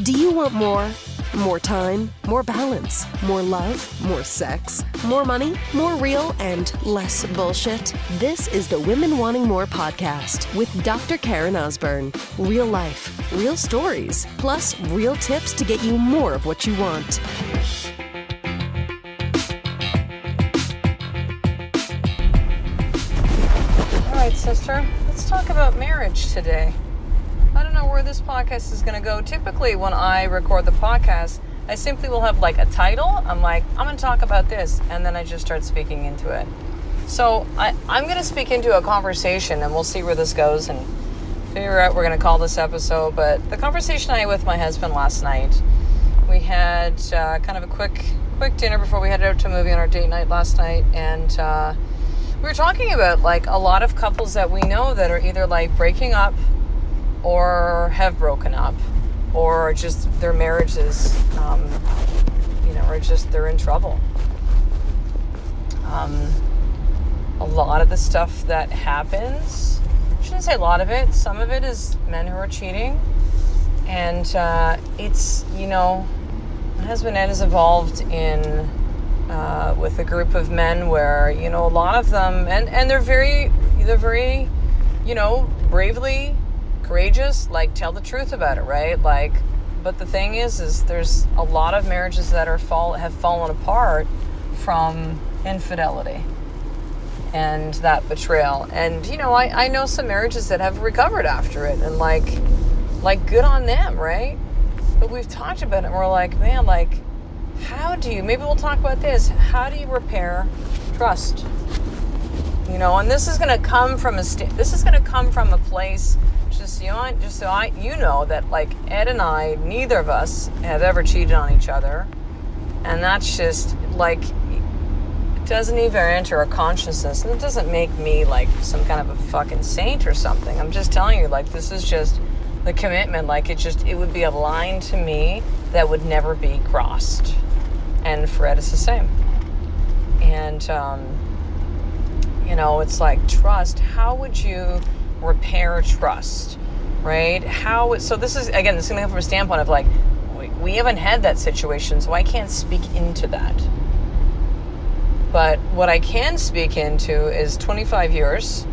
Do you want more? More time, more balance, more love, more sex, more money, more real, and less bullshit? This is the Women Wanting More podcast with Dr. Karen Osborne. Real life, real stories, plus real tips to get you more of what you want. All right, sister, let's talk about marriage today. I don't know where this podcast is going to go. Typically, when I record the podcast, I simply will have like a title. I'm like, I'm going to talk about this, and then I just start speaking into it. So I'm going to speak into a conversation, and we'll see where this goes and figure out what we're going to call this episode. But the conversation I had with my husband last night, we had kind of a quick dinner before we headed out to a movie on our date night last night, and we were talking about like a lot of couples that we know that are either like breaking up or have broken up, or just their marriages, or just they're in trouble. A lot of the stuff that happens, I shouldn't say a lot of it, some of it is men who are cheating, and it's, my husband Ed is involved in with a group of men where, a lot of them, and they're very, bravely courageous, like tell the truth about it, right? Like, but the thing is there's a lot of marriages that have fallen apart from infidelity and that betrayal. And I know some marriages that have recovered after it, and like good on them, right? But we've talked about it, and we're like, man, like, how do you? Maybe we'll talk about this. How do you repair trust? And this is going to come from a place. Just so you know that like Ed and I, neither of us have ever cheated on each other, and that's just like, it doesn't even enter our consciousness, and it doesn't make me like some kind of a fucking saint or something. I'm just telling you, like, this is just the commitment. Like, it would be a line to me that would never be crossed, and for Ed it's the same. And it's like trust. How would you repair trust, right? So this is going to come from a standpoint of like, we haven't had that situation, so I can't speak into that. But what I can speak into is 25 years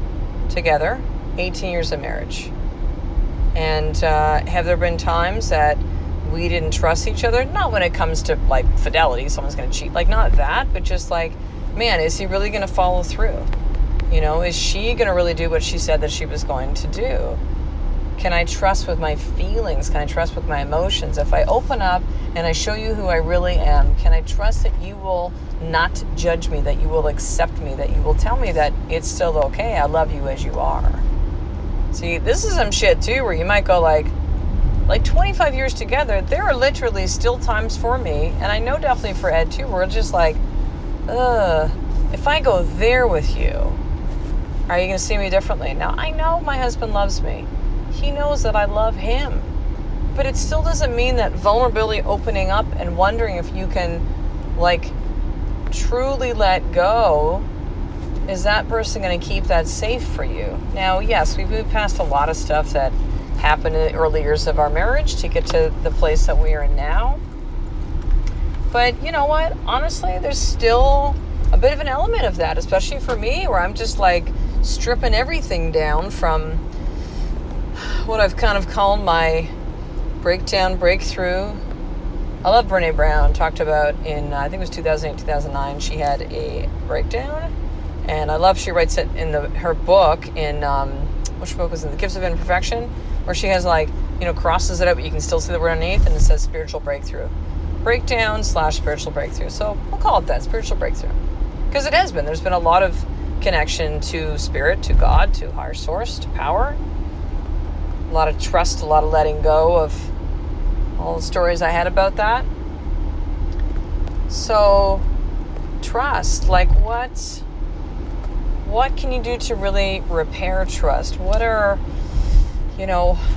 together, 18 years of marriage. And have there been times that we didn't trust each other? Not when it comes to like fidelity, someone's going to cheat, like not that, but just like, man, is he really going to follow through? Is she going to really do what she said that she was going to do? Can I trust with my feelings? Can I trust with my emotions? If I open up and I show you who I really am, can I trust that you will not judge me, that you will accept me, that you will tell me that it's still okay, I love you as you are? See, this is some shit too, where you might go like 25 years together, there are literally still times for me, and I know definitely for Ed too, where it's just like, if I go there with you, are you going to see me differently? Now, I know my husband loves me. He knows that I love him. But it still doesn't mean that vulnerability, opening up and wondering if you can, like, truly let go, is that person going to keep that safe for you? Now, yes, we've moved past a lot of stuff that happened in the early years of our marriage to get to the place that we are in now. But you know what? Honestly, there's still a bit of an element of that, especially for me, where I'm just like stripping everything down from what I've kind of called my breakthrough. I love Brene Brown, talked about in, I think it was 2008, 2009, she had a breakdown, and I love she writes it in her book in, which book was it, The Gifts of Imperfection, where she has like, crosses it out, but you can still see the word underneath, and it says spiritual breakthrough. Breakdown / spiritual breakthrough. So we'll call it that, spiritual breakthrough. Because it has been. There's been a lot of connection to spirit, to God, to higher source, to power. A lot of trust, a lot of letting go of all the stories I had about that. So trust, like what can you do to really repair trust? What are,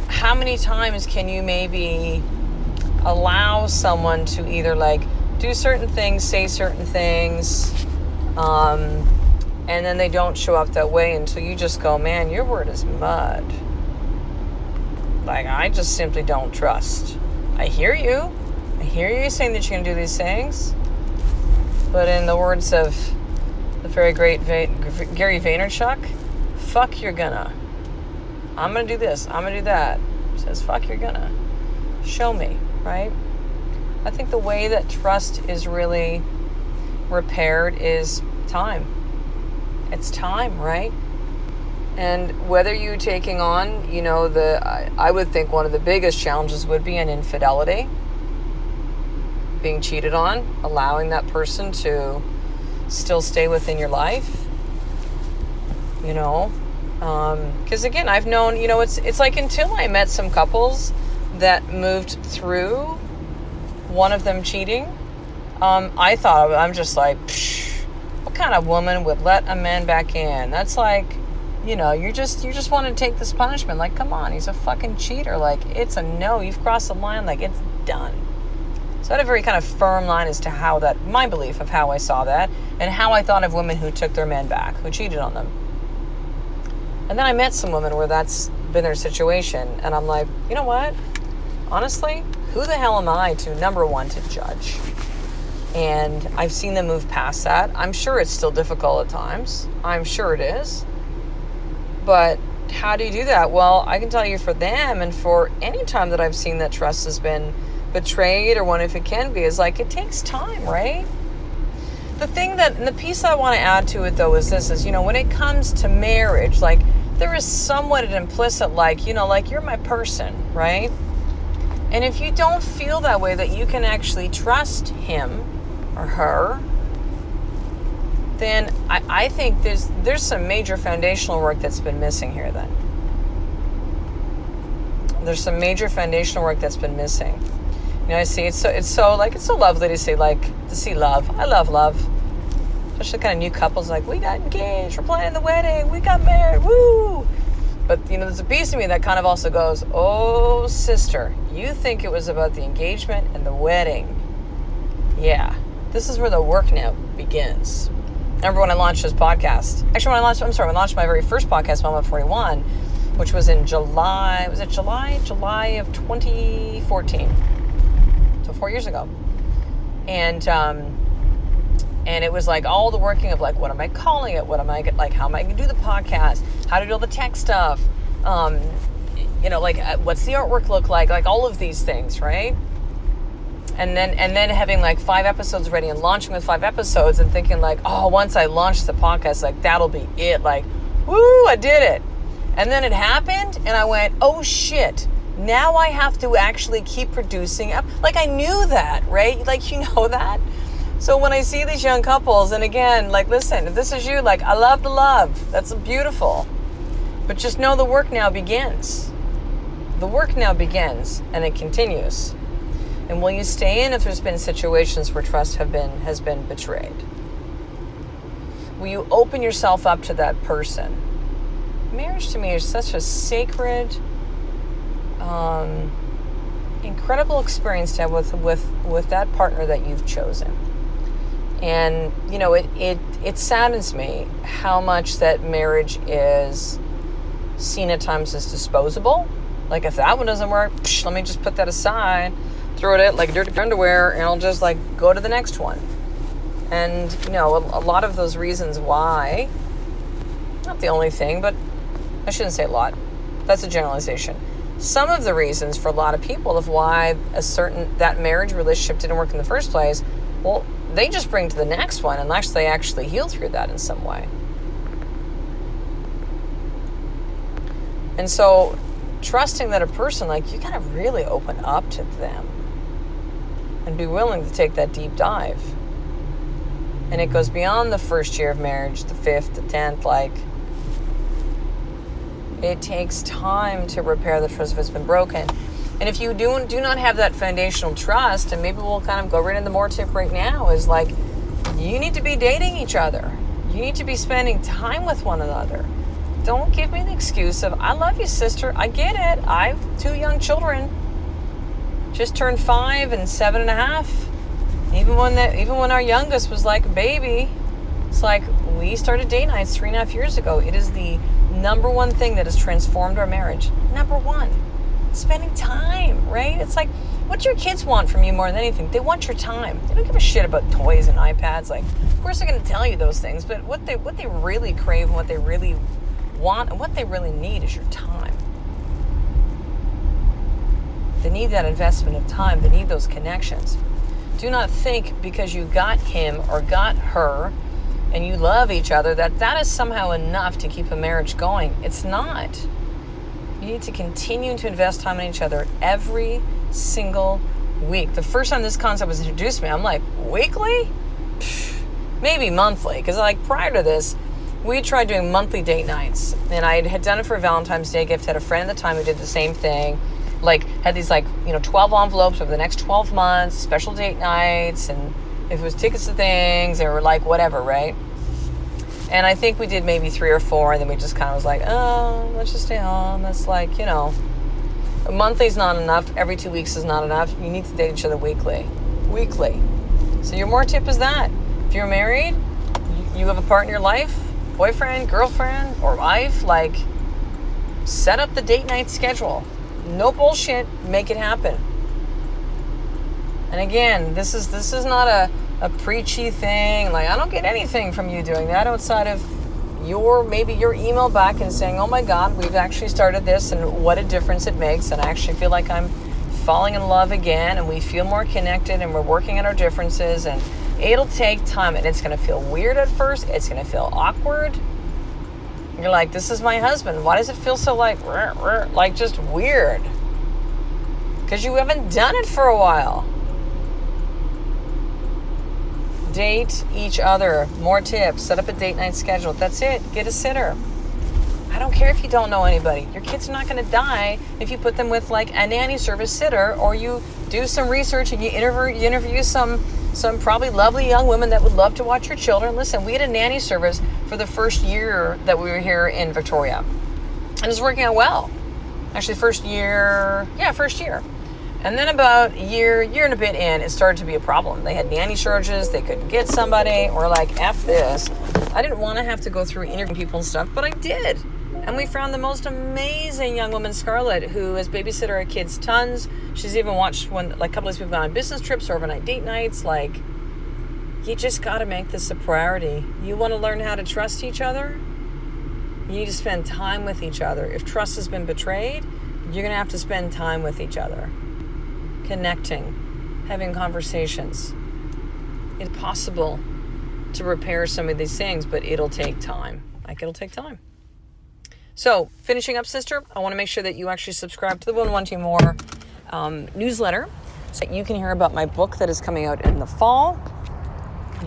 how many times can you maybe allow someone to either like do certain things, say certain things, and then they don't show up that way until you just go, man, your word is mud. Like, I just simply don't trust. I hear you. I hear you saying that you're going to do these things. But in the words of the very great Gary Vaynerchuk, fuck you're gonna. I'm going to do this. I'm going to do that. He says, fuck you're gonna. Show me, right? I think the way that trust is really repaired is time. It's time, right? And whether you're taking on, I would think one of the biggest challenges would be an infidelity, being cheated on, allowing that person to still stay within your life, because again, I've known, it's like until I met some couples that moved through one of them cheating, I thought, I'm just like, what kind of woman would let a man back in? That's like, you just want to take this punishment. Like, come on, he's a fucking cheater. Like, it's a no. You've crossed the line. Like, it's done. So I had a very kind of firm line as to my belief of how I saw that and how I thought of women who took their men back, who cheated on them. And then I met some women where that's been their situation. And I'm like, you know what? Honestly, who the hell am I number one, to judge? And I've seen them move past that. I'm sure it's still difficult at times. I'm sure it is. But how do you do that? Well, I can tell you for them and for any time that I've seen that trust has been betrayed, or one if it can be, is like, it takes time, right? The thing and the piece I want to add to it though is this, is, when it comes to marriage, like, there is somewhat an implicit, like, like, you're my person, right? And if you don't feel that way, that you can actually trust him or her, then I think there's some major foundational work that's been missing here then. There's some major foundational work that's been missing. I see it's so lovely to see love. I love love. Especially kind of new couples, like, we got engaged, we're planning the wedding, we got married, woo! But, there's a piece of me that kind of also goes, oh, sister, you think it was about the engagement and the wedding. Yeah, this is where the work now begins. Remember when I launched this podcast? Actually, when I launched my very first podcast, Mama 41, which was in July of 2014. So 4 years ago. And it was like all the working of, like, what am I calling it? How am I going to do the podcast? How to do all the tech stuff? What's the artwork look like all of these things, right? And then having like 5 episodes ready and launching with 5 episodes and thinking like, oh, once I launch the podcast, like, that'll be it. Like, woo, I did it. And then it happened and I went, oh shit, now I have to actually keep producing. Like, I knew that, right? Like, that. So when I see these young couples, and again, like, listen, if this is you, like, I love the love. That's beautiful. But just know the work now begins. The work now begins and it continues. And will you stay in if there's been situations where trust has been betrayed? Will you open yourself up to that person? Marriage to me is such a sacred, incredible experience to have with that partner that you've chosen. And, it saddens me how much that marriage is seen at times as disposable. Like, if that one doesn't work, let me just put that aside, throw it at like dirty underwear, and I'll just like go to the next one. And, a lot of those reasons why, not the only thing, but I shouldn't say a lot. That's a generalization. Some of the reasons for a lot of people of why that marriage relationship didn't work in the first place, well, they just bring to the next one unless they actually heal through that in some way. And so trusting that a person, like, you gotta really open up to them and be willing to take that deep dive. And it goes beyond the first year of marriage, the 5th, the 10th, like, it takes time to repair the trust if it's been broken. And if you do not have that foundational trust, and maybe we'll kind of go right into more tip right now, is like, you need to be dating each other. You need to be spending time with one another. Don't give me the excuse of, I love you, sister. I get it. I have 2 young children. Just turned 5 and 7.5. Even when our youngest was like a baby, it's like, we started date nights 3.5 years ago. It is the number one thing that has transformed our marriage. Number one. spending time, right? It's like, what do your kids want from you more than anything? They want your time. They don't give a shit about toys and iPads. Like, of course they're going to tell you those things, but what they really crave and what they really want and what they really need is your time. They need that investment of time. They need those connections. Do not think because you got him or got her and you love each other that is somehow enough to keep a marriage going. It's not. You need to continue to invest time in each other every single week. The first time this concept was introduced to me, I'm like, weekly? Maybe monthly. Because like prior to this, we tried doing monthly date nights. And I had done it for a Valentine's Day gift. Had a friend at the time who did the same thing. Like had these 12 envelopes over the next 12 months, special date nights. And if it was tickets to things, they were like whatever, right? And I think we did maybe 3 or 4, and then we just kind of was like, oh, let's just stay home. It's like, a monthly is not enough. Every 2 weeks is not enough. You need to date each other weekly. So your more tip is that. If you're married, you have a part in your life, boyfriend, girlfriend, or wife, like, set up the date night schedule. No bullshit. Make it happen. And again, this is not a preachy thing. Like, I don't get anything from you doing that outside of maybe your email back and saying, oh my God, we've actually started this and what a difference it makes. And I actually feel like I'm falling in love again and we feel more connected and we're working on our differences and it'll take time and it's going to feel weird at first. It's going to feel awkward. You're like, this is my husband. Why does it feel so like just weird? Because you haven't done it for a while. Date each other. More tips. Set up a date night schedule. That's it. Get a sitter. I don't care if you don't know anybody. Your kids are not going to die if you put them with like a nanny service sitter, or you do some research and you interview some probably lovely young women that would love to watch your children. Listen, we had a nanny service for the first year that we were here in Victoria, and it's working out well. Actually, first year. And then about a year and a bit in, it started to be a problem. They had nanny shortages. They couldn't get somebody. We're like, F this. I didn't want to have to go through interviewing people and stuff, but I did. And we found the most amazing young woman, Scarlett, who has babysitter our kids tons. She's even watched a couple of us we've gone on business trips or overnight date nights. Like, you just got to make this a priority. You want to learn how to trust each other? You need to spend time with each other. If trust has been betrayed, you're going to have to spend time with each other. Connecting, having conversations. It's possible to repair some of these things, but it'll take time. It'll take time. So, finishing up, sister, I want to make sure that you actually subscribe to the Women Wanting More newsletter so that you can hear about my book that is coming out in the fall.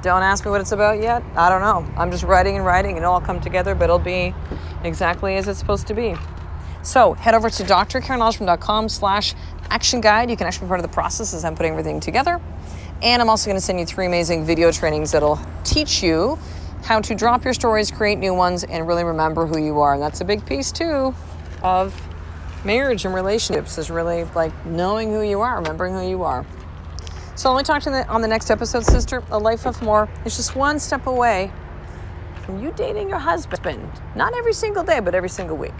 Don't ask me what it's about yet. I don't know. I'm just writing and it'll all come together, but it'll be exactly as it's supposed to be. So head over to drkarenosborn.com/action guide. You can actually be part of the process as I'm putting everything together. And I'm also going to send you 3 amazing video trainings that'll teach you how to drop your stories, create new ones, and really remember who you are. And that's a big piece too of marriage and relationships, is really like knowing who you are, remembering who you are. So let me talk to you on the next episode, sister. A life of more is just one step away from you dating your husband. Not every single day, but every single week.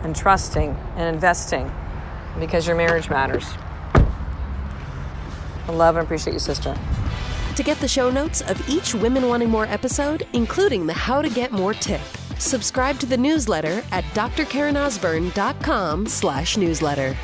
And trusting and investing because your marriage matters. I love and appreciate you, sister. To get the show notes of each Women Wanting More episode, including the How to Get More tip, subscribe to the newsletter at drkarenosborn.com/newsletter.